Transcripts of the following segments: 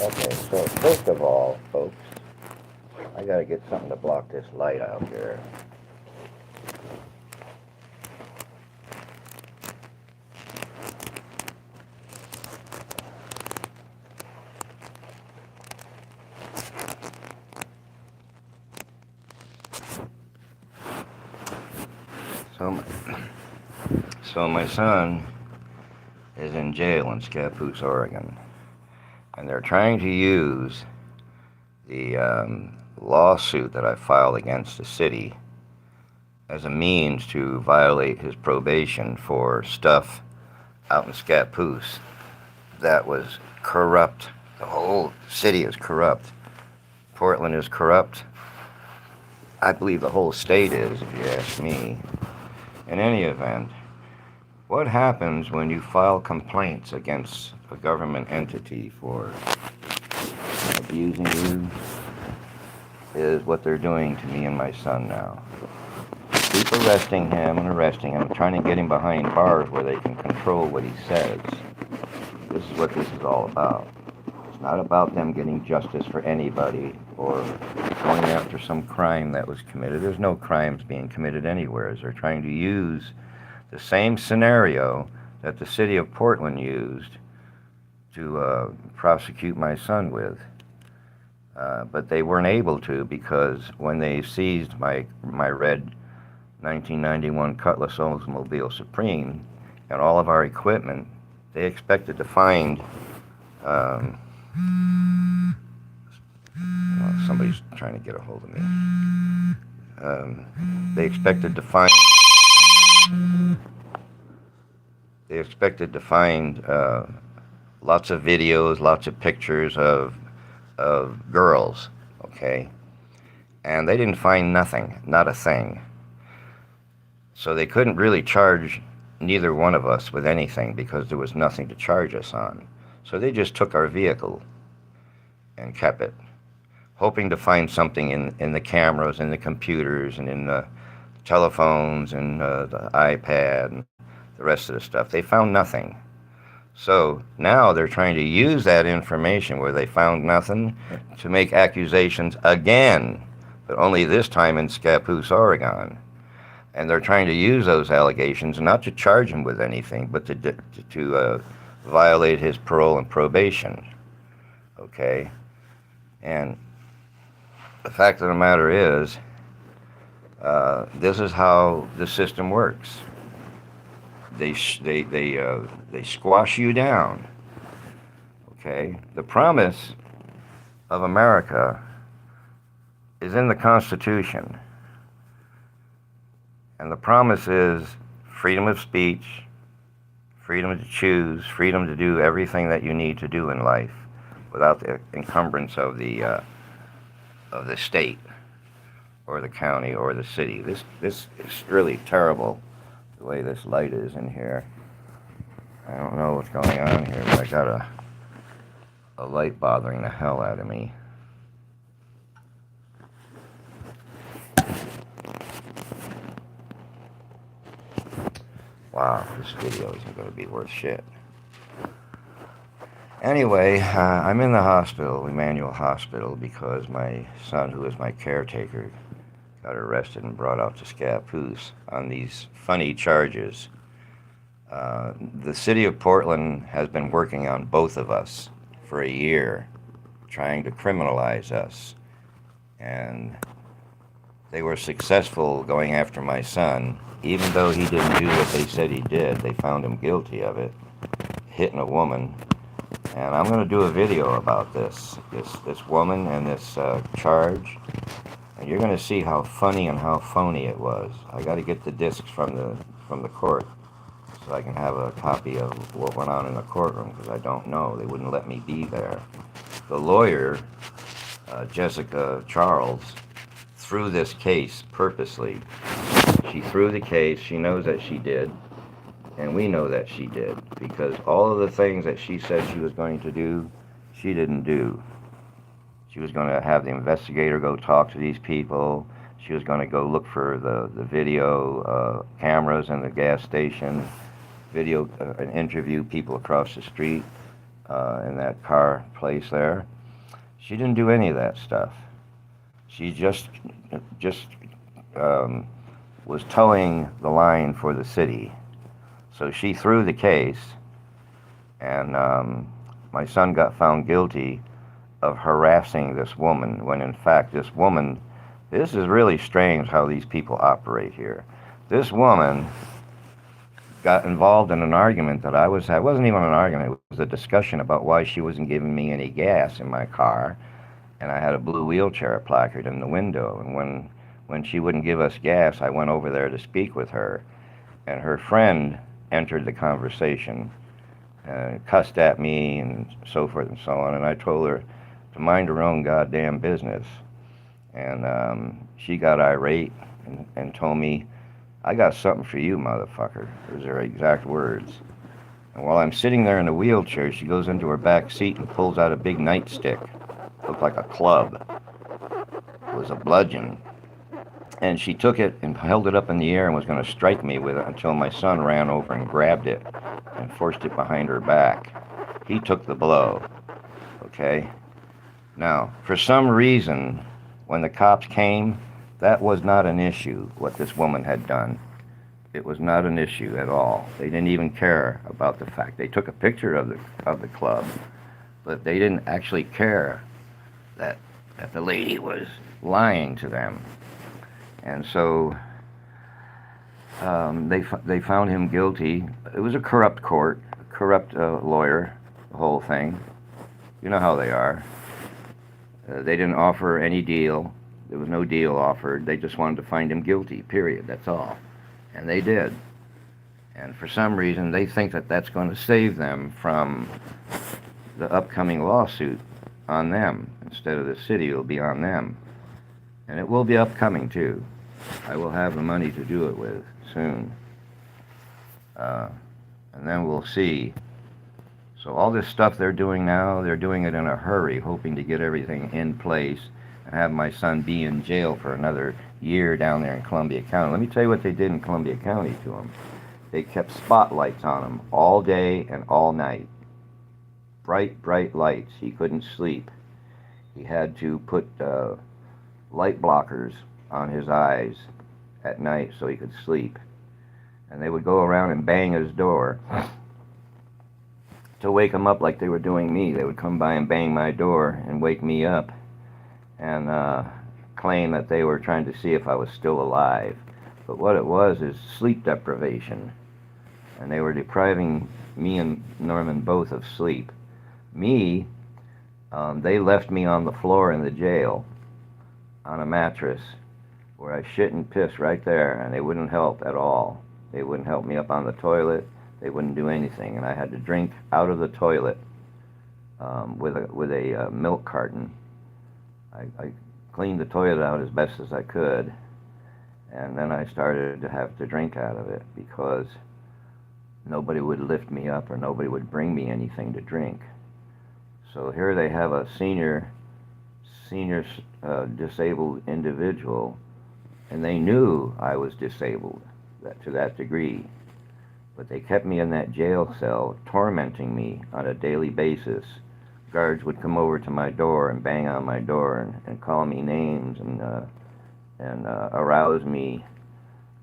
Okay, so first of all, folks, I gotta get something to block this light out here. So, so my son is in jail in Scappoose, Oregon, and they're trying to use the lawsuit that I filed against the city as a means to violate his probation for stuff out in Scappoose that was corrupt. The whole city is corrupt. Portland is corrupt. I believe the whole state is, if you ask me. In any event, what happens when you file complaints against a government entity for abusing you is what they're doing to me and my son now. Keep arresting him, trying to get him behind bars where they can control what he says. This is what this is all about. It's not about them getting justice for anybody or going after some crime that was committed. There's no crimes being committed anywhere. They're trying to use the same scenario that the city of Portland used to prosecute my son with. But they weren't able to because when they seized my red 1991 Cutlass Oldsmobile Supreme and all of our equipment, they expected to find somebody's trying to get a hold of me. They expected to find lots of videos, lots of pictures of girls, okay? And they didn't find nothing, not a thing. So they couldn't really charge neither one of us with anything because there was nothing to charge us on. So they just took our vehicle and kept it, hoping to find something in the cameras, in the computers, and in the telephones, and the iPad, and the rest of the stuff. They found nothing. So now they're trying to use that information where they found nothing to make accusations again, but only this time in Scappoose, Oregon. And they're trying to use those allegations not to charge him with anything, but to violate his parole and probation. Okay? And the fact of the matter is, this is how the system works. They squash you down. Okay? The promise of America is in the Constitution. And the promise is freedom of speech, freedom to choose, freedom to do everything that you need to do in life without the encumbrance of the state or the county or the city. This is really terrible, the way this light is in here. I don't know what's going on here, but I got a light bothering the hell out of me. Wow, this video isn't going to be worth shit. Anyway, I'm in the hospital, Emmanuel Hospital, because my son, who is my caretaker, got arrested and brought out to Scappoose on these funny charges. The city of Portland has been working on both of us for a year, trying to criminalize us. And they were successful going after my son, even though he didn't do what they said he did. They found him guilty of it, hitting a woman. And I'm going to do a video about this woman and this charge. And you're going to see how funny and how phony it was. I got to get the discs from the court so I can have a copy of what went on in the courtroom, because I don't know. They wouldn't let me be there. The lawyer, Jessica Charles, threw this case purposely. She threw the case. She knows that she did. And we know that she did, because all of the things that she said she was going to do, she didn't do. She was going to have the investigator go talk to these people. She was going to go look for the video cameras in the gas station, and interview people across the street. in that car place there. She didn't do any of that stuff. She just um, was towing the line for the city. So she threw the case, and my son got found guilty of harassing this woman, when in fact this woman, this is really strange how these people operate here. This woman got involved in an argument that it wasn't even an argument, it was a discussion about why she wasn't giving me any gas in my car, and I had a blue wheelchair placard in the window, and when she wouldn't give us gas, I went over there to speak with her, and her friend entered the conversation and cussed at me and so forth and so on, and I told her to mind her own goddamn business. And she got irate and told me, "I got something for you, motherfucker." Those are her exact words. And while I'm sitting there in the wheelchair, she goes into her back seat and pulls out a big nightstick. Looked like a club. It was a bludgeon. And she took it and held it up in the air and was going to strike me with it until my son ran over and grabbed it and forced it behind her back. He took the blow. Okay? Now, for some reason, when the cops came, that was not an issue, what this woman had done. It was not an issue at all. They didn't even care about the fact. They took a picture of the club, but they didn't actually care that the lady was lying to them. And so they found him guilty. It was a corrupt court, a corrupt lawyer, the whole thing. You know how they are. They didn't offer any deal. There was no deal offered. They just wanted to find him guilty, period. That's all. And they did. And for some reason, they think that that's going to save them from the upcoming lawsuit on them. Instead of the city, it'll be on them. And it will be upcoming, too. I will have the money to do it with soon. And then we'll see. So all this stuff they're doing now, they're doing it in a hurry, hoping to get everything in place and have my son be in jail for another year down there in Columbia County. Let me tell you what they did in Columbia County to him. They kept spotlights on him all day and all night. Bright, bright lights. He couldn't sleep. He had to put light blockers on his eyes at night so he could sleep. And they would go around and bang his door to wake him up like they were doing me. They would come by and bang my door and wake me up and claim that they were trying to see if I was still alive. But what it was is sleep deprivation. And they were depriving me and Norman both of sleep. Me, they left me on the floor in the jail on a mattress where I shit and piss right there, and they wouldn't help at all. They wouldn't help me up on the toilet. They wouldn't do anything, and I had to drink out of the toilet with a milk carton. I cleaned the toilet out as best as I could, and then I started to have to drink out of it because nobody would lift me up or nobody would bring me anything to drink. So here they have a senior disabled individual, and they knew I was disabled to that degree. But they kept me in that jail cell, tormenting me on a daily basis. Guards would come over to my door and bang on my door and call me names and arouse me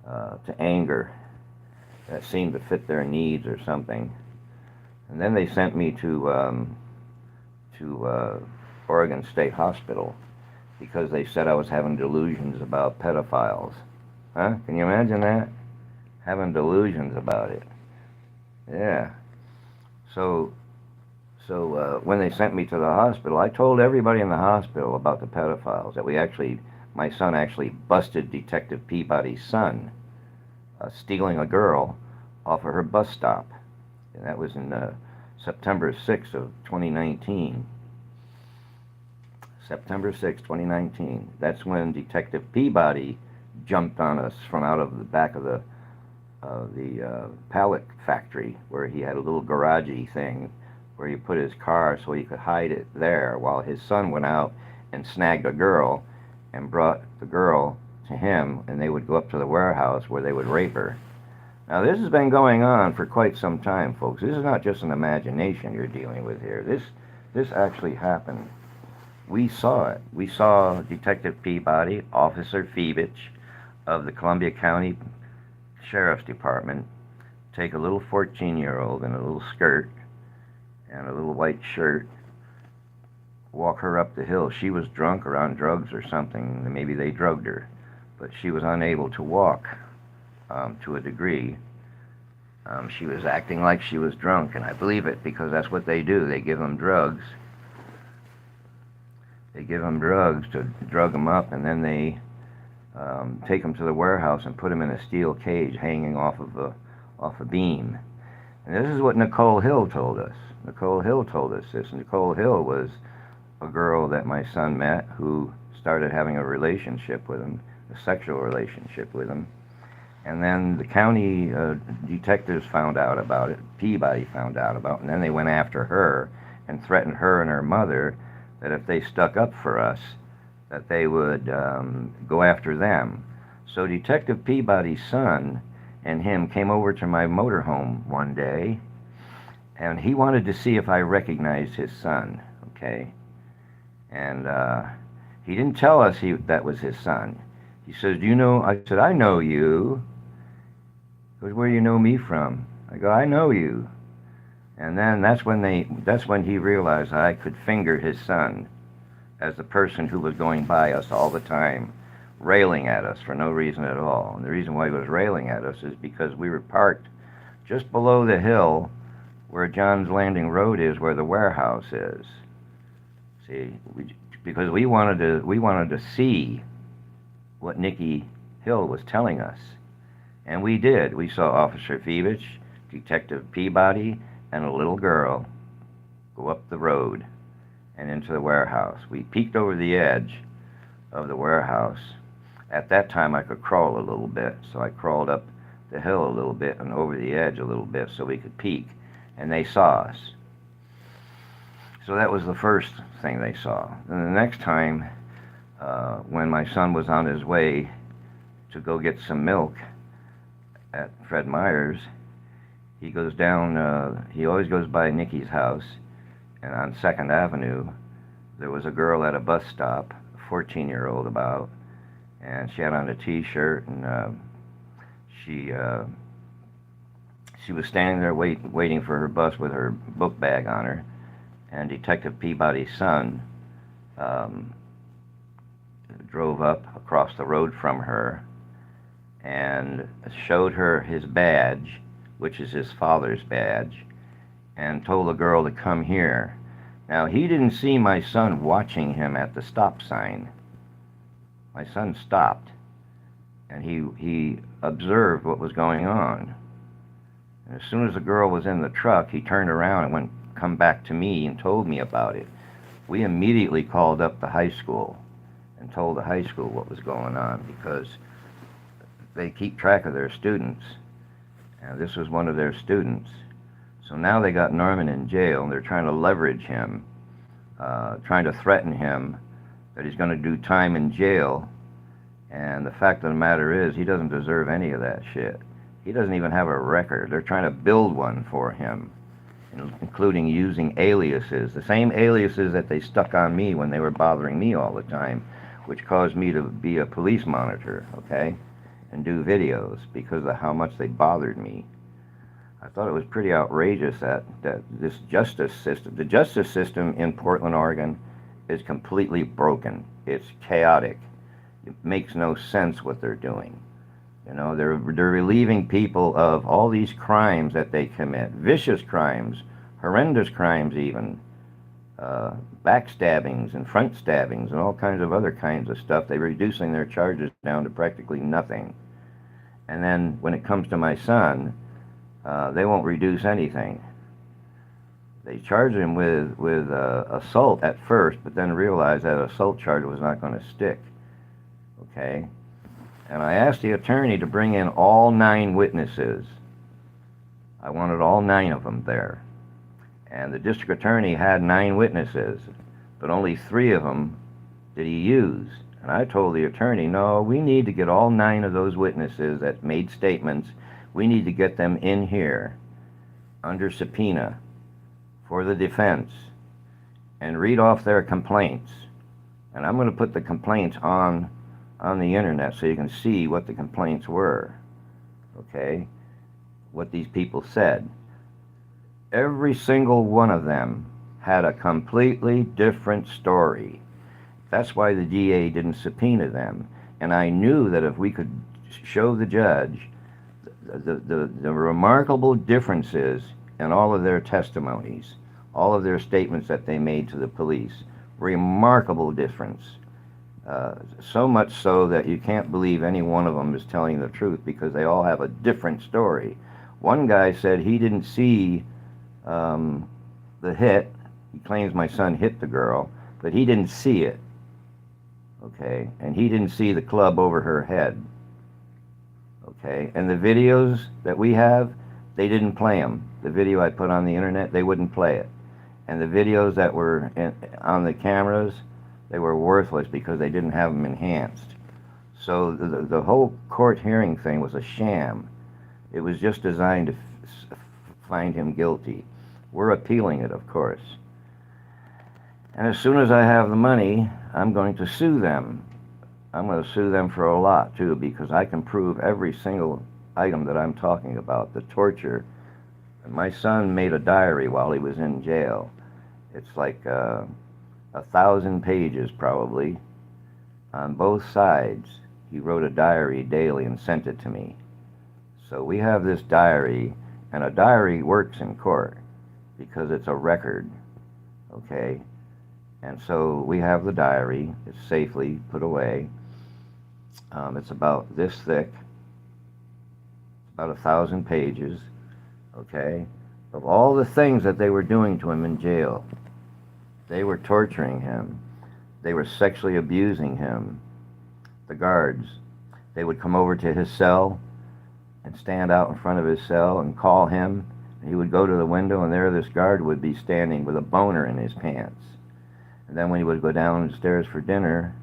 to anger that seemed to fit their needs or something. And then they sent me to Oregon State Hospital because they said I was having delusions about pedophiles. Huh? Can you imagine that? Having delusions about it. Yeah. So when they sent me to the hospital, I told everybody in the hospital about the pedophiles, that my son actually busted Detective Peabody's son stealing a girl off of her bus stop. And that was in September 6th of 2019. September 6, 2019. That's when Detective Peabody jumped on us from out of the back of the pallet factory, where he had a little garagey thing where he put his car so he could hide it there while his son went out and snagged a girl and brought the girl to him, and they would go up to the warehouse where they would rape her. Now, this has been going on for quite some time, folks. This is not just an imagination you're dealing with here. This actually happened. We saw it. We saw Detective Peabody, Officer Phoebich of the Columbia County Sheriff's Department take a little 14-year-old in a little skirt and a little white shirt, walk her up the hill. She was drunk or on drugs or something. Maybe they drugged her, but she was unable to walk to a degree. She was acting like she was drunk, and I believe it because that's what they do. They give them drugs. They give them drugs to drug them up, and then they take them to the warehouse and put them in a steel cage hanging off a beam. And this is what Nicole Hill told us. Nicole Hill told us this. Nicole Hill was a girl that my son met who started having a relationship with him, a sexual relationship with him. And then the county detectives found out about it, Peabody found out about it, and then they went after her and threatened her and her mother that if they stuck up for us, that they would go after them. So Detective Peabody's son and him came over to my motorhome one day, and he wanted to see if I recognized his son, okay? And he didn't tell us that was his son. He says, "Do you know?" I said, "I know you." He goes, "Where do you know me from?" I go, "I know you." And then that's when he realized I could finger his son as the person who was going by us all the time, railing at us for no reason at all. And the reason why he was railing at us is because we were parked just below the hill where John's Landing Road is, where the warehouse is. See, because we wanted to see what Nikki Hill was telling us. And we did. We saw Officer Phoebich, Detective Peabody, and a little girl go up the road and into the warehouse. We peeked over the edge of the warehouse. At that time, I could crawl a little bit, so I crawled up the hill a little bit and over the edge a little bit so we could peek, and they saw us. So that was the first thing they saw. And the next time, when my son was on his way to go get some milk at Fred Meyer's, he goes down, he always goes by Nikki's house, and on 2nd Avenue, there was a girl at a bus stop, a 14-year-old about, and she had on a t-shirt, and she was standing there waiting for her bus with her book bag on her, and Detective Peabody's son drove up across the road from her and showed her his badge, which is his father's badge, and told the girl to come here. Now, he didn't see my son watching him at the stop sign. My son stopped, and he observed what was going on. And as soon as the girl was in the truck, he turned around and come back to me and told me about it. We immediately called up the high school and told the high school what was going on, because they keep track of their students, and this was one of their students. So now they got Norman in jail, and they're trying to leverage him, trying to threaten him that he's going to do time in jail. And the fact of the matter is, he doesn't deserve any of that shit. He doesn't even have a record. They're trying to build one for him, including using aliases, the same aliases that they stuck on me when they were bothering me all the time, which caused me to be a police monitor, okay, and do videos because of how much they bothered me. I thought it was pretty outrageous that this justice system, the justice system in Portland, Oregon, is completely broken. It's chaotic. It makes no sense what they're doing. You know, they're relieving people of all these crimes that they commit, vicious crimes, horrendous crimes even, backstabbings and front stabbings and all kinds of other kinds of stuff. They're reducing their charges down to practically nothing. And then when it comes to my son, they won't reduce anything. They charge him with assault at first, but then realized that assault charge was not going to stick. Okay? And I asked the attorney to bring in all 9 witnesses. I wanted all 9 of them there. And the district attorney had 9 witnesses, but only 3 of them did he use. And I told the attorney, no, we need to get all 9 of those witnesses that made statements. We need to get them in here under subpoena for the defense and read off their complaints. And I'm going to put the complaints on the internet so you can see what the complaints were, okay? What these people said. Every single one of them had a completely different story. That's why the DA didn't subpoena them. And I knew that if we could show the judge the remarkable differences in all of their testimonies, all of their statements that they made to the police, remarkable difference. So much so that you can't believe any one of them is telling the truth because they all have a different story. One guy said he didn't see the hit. He claims my son hit the girl, but he didn't see it. Okay, and he didn't see the club over her head. Okay, and the videos that we have, they didn't play them. The video I put on the internet, they wouldn't play it. And the videos that were on the cameras, they were worthless because they didn't have them enhanced. So the whole court hearing thing was a sham. It was just designed to find him guilty. We're appealing it, of course. And as soon as I have the money, I'm going to sue them. I'm going to sue them for a lot, too, because I can prove every single item that I'm talking about, the torture. My son made a diary while he was in jail. It's like 1,000 pages, probably, on both sides. He wrote a diary daily and sent it to me. So we have this diary, and a diary works in court because it's a record, okay? And so we have the diary. It's safely put away. It's about this thick, about 1,000 pages, okay, of all the things that they were doing to him in jail. They were torturing him. They were sexually abusing him. The guards, they would come over to his cell and stand out in front of his cell and call him. He would go to the window, and there this guard would be standing with a boner in his pants. And then when he would go downstairs for dinner,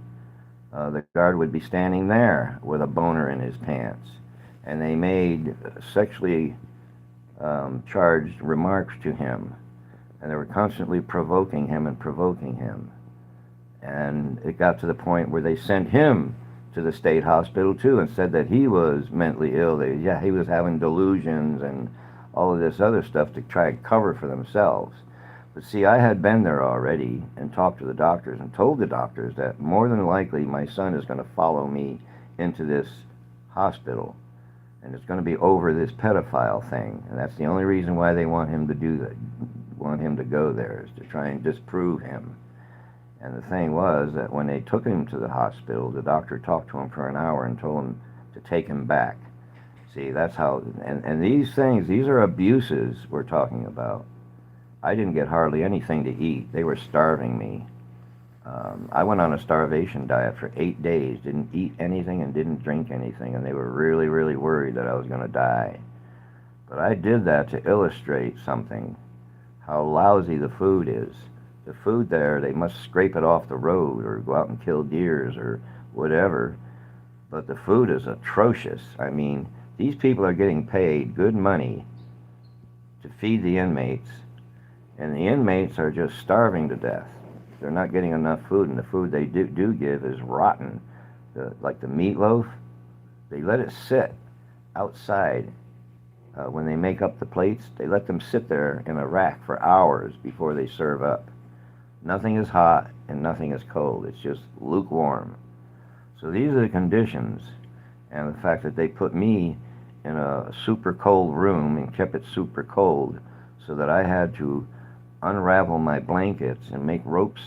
the guard would be standing there with a boner in his pants. And they made sexually charged remarks to him. And they were constantly provoking him and provoking him. And it got to the point where they sent him to the state hospital, too, and said that he was mentally ill. He was having delusions and all of this other stuff to try and cover for themselves. But see, I had been there already and talked to the doctors and told the doctors that more than likely my son is going to follow me into this hospital. And it's going to be over this pedophile thing. And that's the only reason why they want him to do that, want him to go there, is to try and disprove him. And the thing was that when they took him to the hospital, the doctor talked to him for an hour and told him to take him back. See, that's how, and these things, these are abuses we're talking about. I didn't get hardly anything to eat. They were starving me. I went on a starvation diet for 8 days, didn't eat anything and didn't drink anything, and they were really, really worried that I was going to die. But I did that to illustrate something, how lousy the food is. The food there, they must scrape it off the road or go out and kill deers or whatever, but the food is atrocious. I mean, these people are getting paid good money to feed the inmates, and the inmates are just starving to death. They're not getting enough food, and the food they do give is rotten. Like the meatloaf, they let it sit outside. When they make up the plates, they let them sit there in a rack for hours before they serve up. Nothing is hot and nothing is cold. It's just lukewarm. So these are the conditions, and the fact that they put me in a super cold room and kept it super cold so that I had to unravel my blankets and make ropes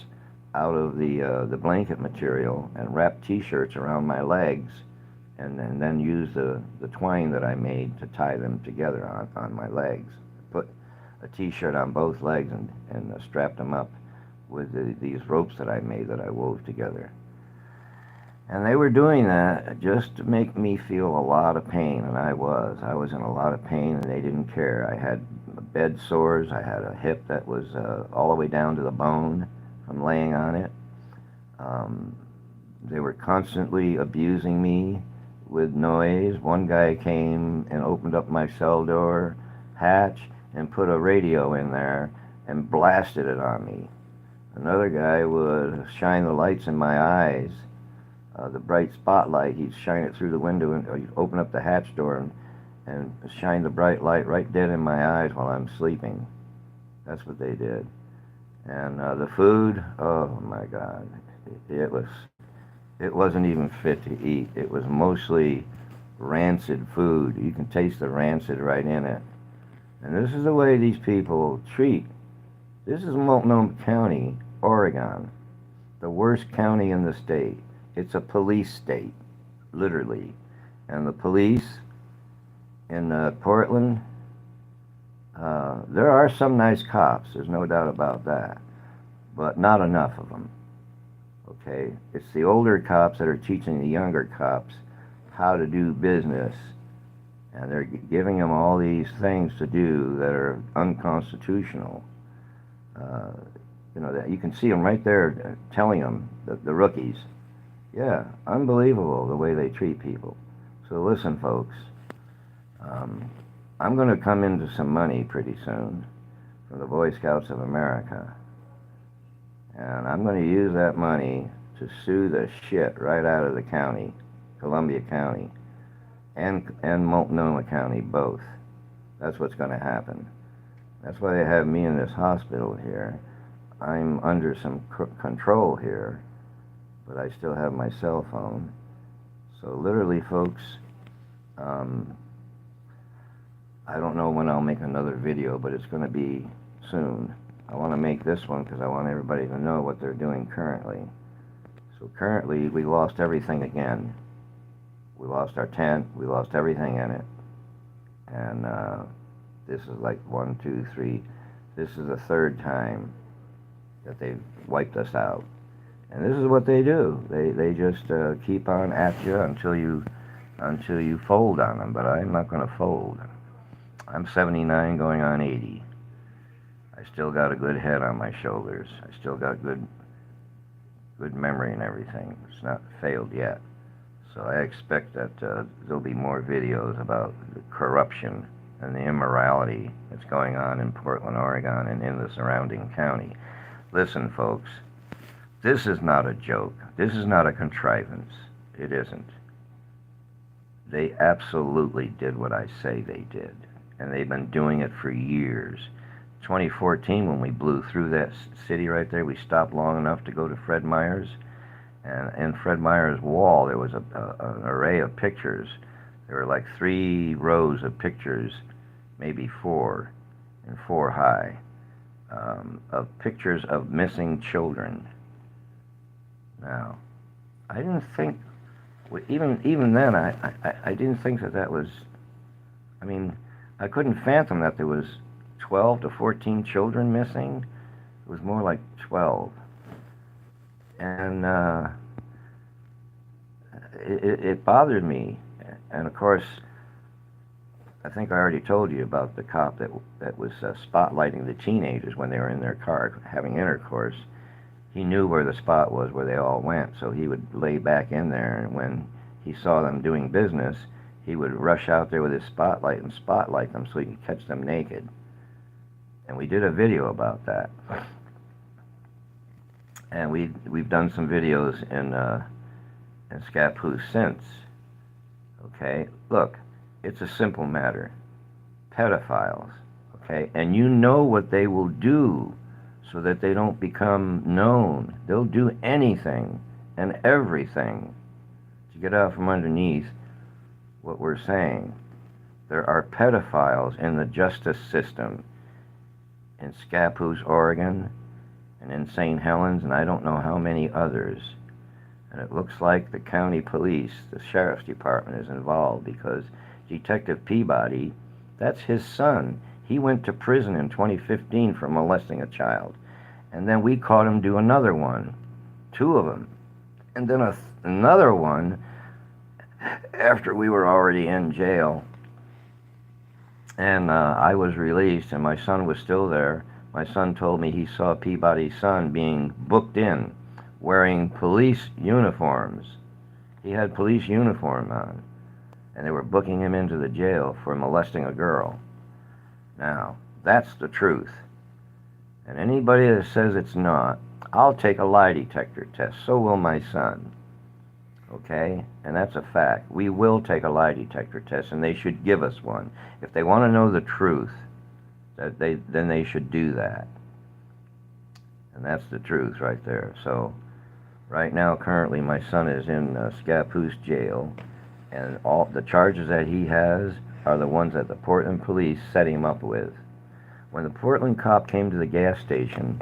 out of the blanket material and wrap t-shirts around my legs and then use the twine that I made to tie them together on my legs. Put a t-shirt on both legs and strapped them up with these ropes that I made that I wove together. And they were doing that just to make me feel a lot of pain, and I was in a lot of pain, and they didn't care. I had bed sores. I had a hip that was all the way down to the bone from laying on it. They were constantly abusing me. with noise. One guy came and opened up my cell door hatch and put a radio in there and blasted it on me. Another guy would shine the lights in my eyes, the bright spotlight. He'd shine it through the window and he'd open up the hatch door and shine the bright light right dead in my eyes while I'm sleeping. That's what they did. And the food, oh my God, it wasn't even fit to eat. It was mostly rancid food. You can taste the rancid right in it. And this is the way these people treat. This is Multnomah County, Oregon, the worst county in the state. It's a police state, literally. And the police in Portland, there are some nice cops, there's no doubt about that, but not enough of them. Okay, it's the older cops that are teaching the younger cops how to do business, and they're giving them all these things to do that are unconstitutional. That you can see them right there telling them, the rookies. Yeah, unbelievable the way they treat people. So listen, folks, I'm going to come into some money pretty soon from the Boy Scouts of America. And I'm going to use that money to sue the shit right out of the county, Columbia County, and Multnomah County, both. That's what's going to happen. That's why they have me in this hospital here. I'm under some control here, but I still have my cell phone. So literally, folks, I don't know when I'll make another video, but it's going to be soon. I want to make this one because I want everybody to know what they're doing currently. So currently, we lost everything again. We lost our tent. We lost everything in it. And this is like 1, 2, 3. This is the third time that they've wiped us out. And this is what they do. They just keep on at you until you fold on them. But I'm not going to fold. I'm 79 going on 80. I still got a good head on my shoulders. I still got good memory and everything. It's not failed yet. So I expect that there'll be more videos about the corruption and the immorality that's going on in Portland, Oregon, and in the surrounding county. Listen, folks, this is not a joke. This is not a contrivance. It isn't. They absolutely did what I say they did, and they've been doing it for years. 2014, when we blew through that city right there, we stopped long enough to go to Fred Meyer's, and in Fred Meyer's wall there was an array of pictures. There were like 3 rows of pictures, maybe 4, and 4 high, of pictures of missing children. Now, I didn't think, even then, I didn't think that was, I mean, I couldn't fathom that there was 12 to 14 children missing. It was more like 12. And it bothered me. And of course, I think I already told you about the cop that was spotlighting the teenagers when they were in their car having intercourse. He knew where the spot was where they all went, so he would lay back in there, and when he saw them doing business, he would rush out there with his spotlight and spotlight them so he could catch them naked. And we did a video about that. And we've done some videos in Scappoose since. Okay, look, it's a simple matter. Pedophiles, okay, and you know what they will do so that they don't become known. They'll do anything and everything to get out from underneath what we're saying. There are pedophiles in the justice system in Scappoose, Oregon, and in St. Helens, and I don't know how many others. And it looks like the county police, the sheriff's department, is involved because Detective Peabody, that's his son. He went to prison in 2015 for molesting a child. And then we caught him do another one, 2 of them. And then another one after we were already in jail. And I was released, and my son was still there. My son told me he saw Peabody's son being booked in, wearing police uniforms. He had police uniform on. and they were booking him into the jail for molesting a girl. Now, that's the truth. And anybody that says it's not, I'll take a lie detector test. So will my son. Okay? And that's a fact. We will take a lie detector test, and they should give us one. If they want to know the truth, then they should do that. And that's the truth right there. So, right now, currently, my son is in Scappoose jail, and all the charges that he has are the ones that the Portland police set him up with. When the Portland cop came to the gas station,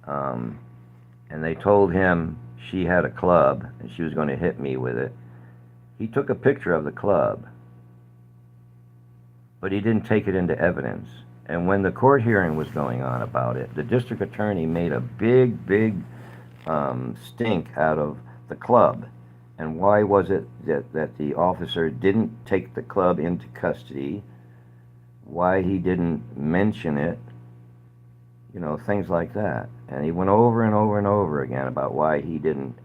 and they told him she had a club and she was going to hit me with it, he took a picture of the club, but he didn't take it into evidence. And when the court hearing was going on about it, the district attorney made a big stink out of the club. And why was it that the officer didn't take the club into custody? Why he didn't mention it? You know, things like that. And he went over and over and over again about why he didn't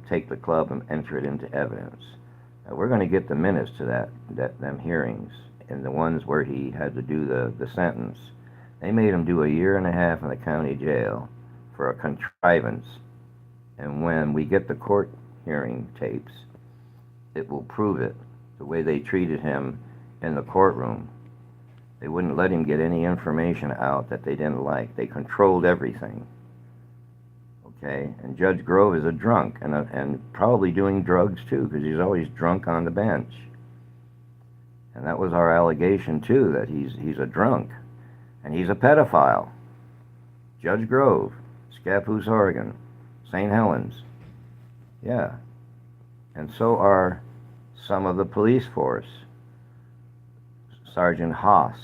take the club and enter it into evidence. Now, we're going to get the minutes to them hearings, and the ones where he had to do the sentence. They made him do 1.5 years in the county jail for a contrivance. And when we get the court hearing tapes, it will prove it, the way they treated him in the courtroom. They wouldn't let him get any information out that they didn't like. They controlled everything. Okay? And Judge Grove is a drunk, and probably doing drugs too, because he's always drunk on the bench. And that was our allegation too, that he's a drunk, and he's a pedophile. Judge Grove, Scappoose, Oregon, St. Helens. Yeah. And so are some of the police force. Sergeant Haas,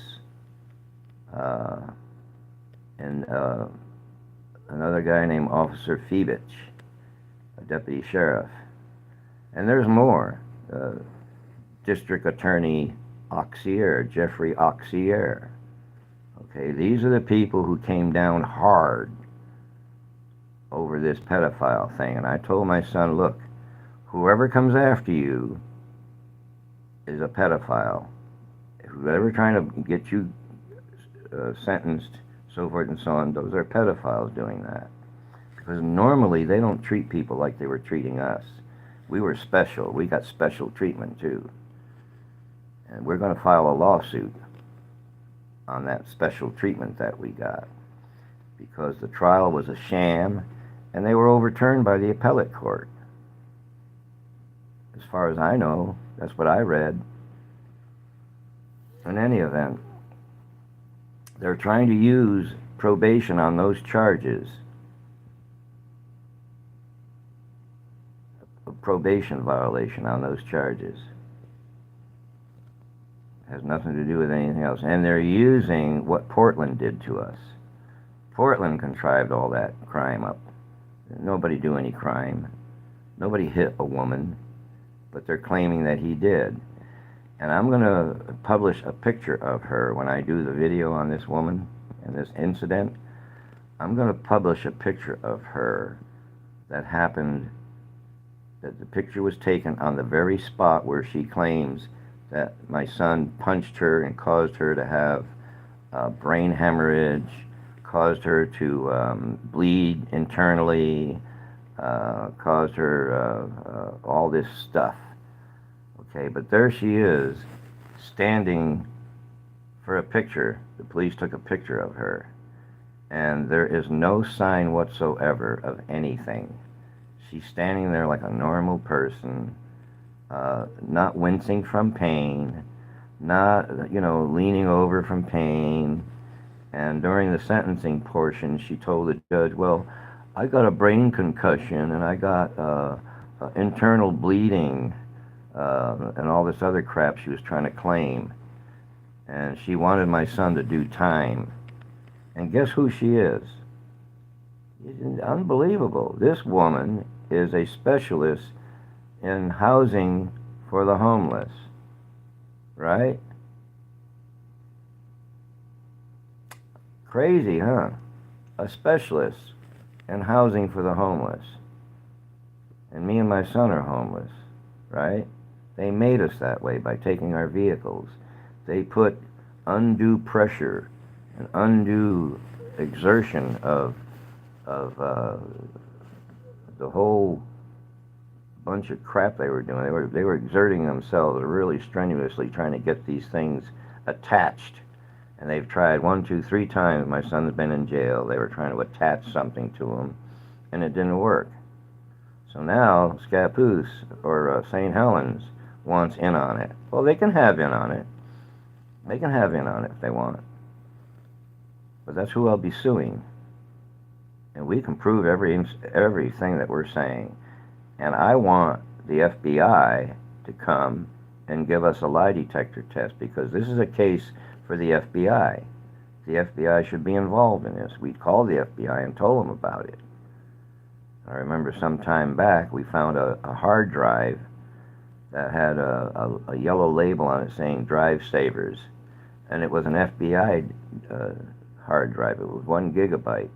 and another guy named Officer Phoebich, a deputy sheriff. And there's more. District Attorney Auxier, Jeffrey Auxier. Okay, these are the people who came down hard over this pedophile thing. And I told my son, look, whoever comes after you is a pedophile. Whoever trying to get you sentenced, so forth and so on, those are pedophiles doing that. Because normally they don't treat people like they were treating us. We were special. We got special treatment too. And we're going to file a lawsuit on that special treatment that we got. Because the trial was a sham, and they were overturned by the appellate court. As far as I know, that's what I read. In any event, they're trying to use probation on those charges. A probation violation on those charges. It has nothing to do with anything else. And they're using what Portland did to us. Portland contrived all that crime up. Nobody do any crime. Nobody hit a woman, but they're claiming that he did. And I'm going to publish a picture of her when I do the video on this woman and this incident. I'm going to publish a picture of her that happened, that the picture was taken on the very spot where she claims that my son punched her and caused her to have brain hemorrhage, caused her to bleed internally, caused her all this stuff. Okay, but there she is, standing for a picture. The police took a picture of her, and there is no sign whatsoever of anything. She's standing there like a normal person, not wincing from pain, not, leaning over from pain. And during the sentencing portion, she told the judge, well, I got a brain concussion, and I got internal bleeding, and all this other crap she was trying to claim. And she wanted my son to do time. And guess who she is? It's unbelievable. This woman is a specialist in housing for the homeless, right? Crazy, huh? A specialist in housing for the homeless. And me and my son are homeless, right? They made us that way by taking our vehicles. They put undue pressure and undue exertion of the whole bunch of crap they were doing. They were exerting themselves really strenuously trying to get these things attached. And they've tried 1, 2, 3 times. My son's been in jail. They were trying to attach something to him, and it didn't work. So now Scappoose or St. Helens wants in on it. Well, they can have in on it. They can have in on it if they want. But that's who I'll be suing. And we can prove everything that we're saying. And I want the FBI to come and give us a lie detector test, because this is a case for the FBI. The FBI should be involved in this. We called the FBI and told them about it. I remember some time back we found a hard drive that had a yellow label on it saying drive savers. And it was an FBI hard drive. It was 1 gigabyte.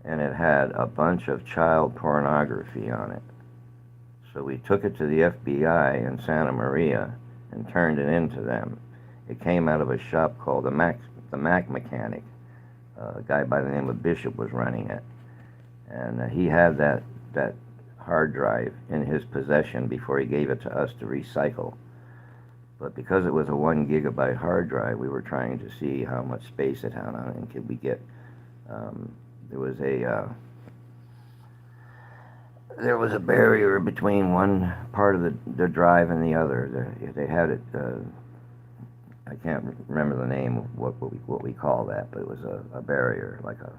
And it had a bunch of child pornography on it. So we took it to the FBI in Santa Maria and turned it in to them. It came out of a shop called the Mac Mechanic. A guy by the name of Bishop was running it. And he had that hard drive in his possession before he gave it to us to recycle. But because it was a 1 gigabyte hard drive, we were trying to see how much space it had on it, and could we get... There was a barrier between one part of the drive and the other. They had it. I can't remember the name of what we call that, but it was a barrier, like a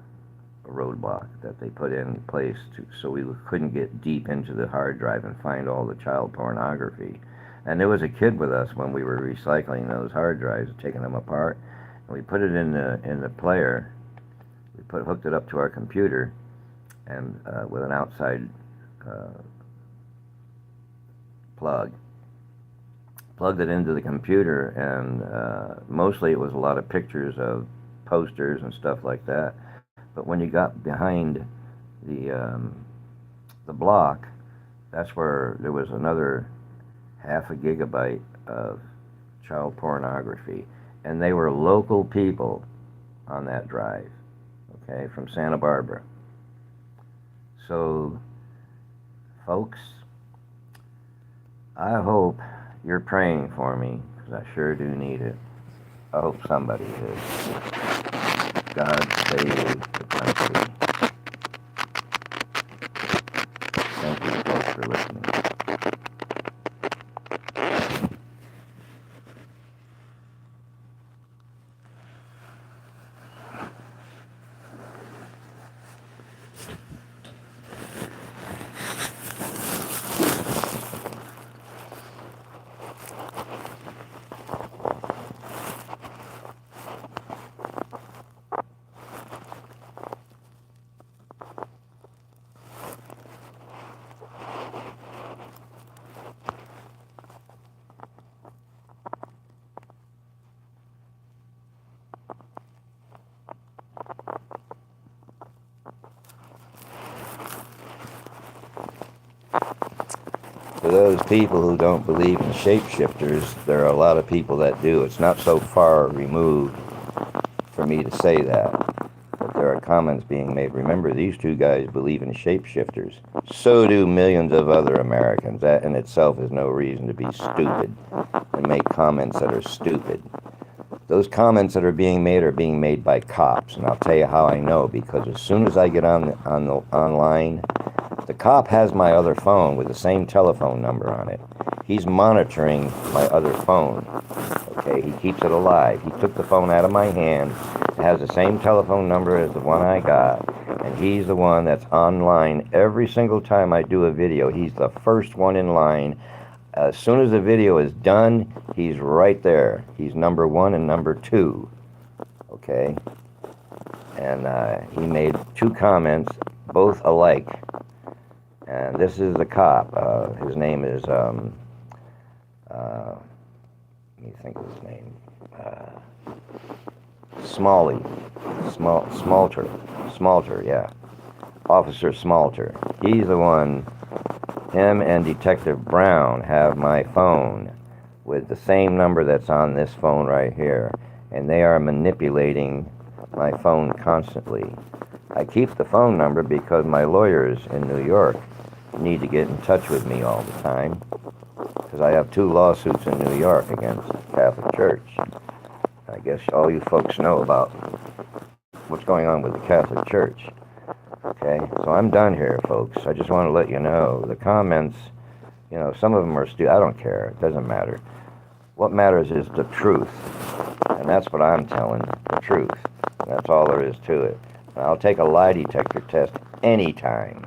roadblock that they put in place so we couldn't get deep into the hard drive and find all the child pornography. And there was a kid with us when we were recycling those hard drives, taking them apart, and we put it in the player. We hooked it up to our computer, and with an outside plugged it into the computer, and mostly it was a lot of pictures of posters and stuff like that. But when you got behind the block, that's where there was another half a gigabyte of child pornography, and they were local people on that drive, okay, from Santa Barbara. So, folks, I hope you're praying for me, because I sure do need it. I hope somebody is. God save the country. Thank you, folks, for listening. For those people who don't believe in shapeshifters, there are a lot of people that do. It's not so far removed for me to say that, but there are comments being made. Remember, these two guys believe in shapeshifters. So do millions of other Americans. That in itself is no reason to be stupid and make comments that are stupid. Those comments that are being made by cops, and I'll tell you how I know, because as soon as I get online, the cop has my other phone with the same telephone number on it. He's monitoring my other phone. Okay, he keeps it alive. He took the phone out of my hand. It has the same telephone number as the one I got, and he's the one that's online every single time I do a video. He's the first one in line. As soon as the video is done, he's right there. He's number 1 and number 2. Okay, and he made 2 comments, both alike. And this is the cop. His name is, let me think of his name. Smalter, yeah. Officer Smalter. He's the one him and Detective Brown have my phone with the same number that's on this phone right here, and they are manipulating my phone constantly. I keep the phone number because my lawyers in New York need to get in touch with me all the time, because I have 2 lawsuits in New York against the Catholic Church. I guess all you folks know about what's going on with the Catholic Church. Okay, so I'm done here, folks. I just want to let you know, the comments, some of them are I don't care. It doesn't matter. What matters is the truth, and that's what I'm telling, the truth. That's all there is to it. And I'll take a lie detector test anytime.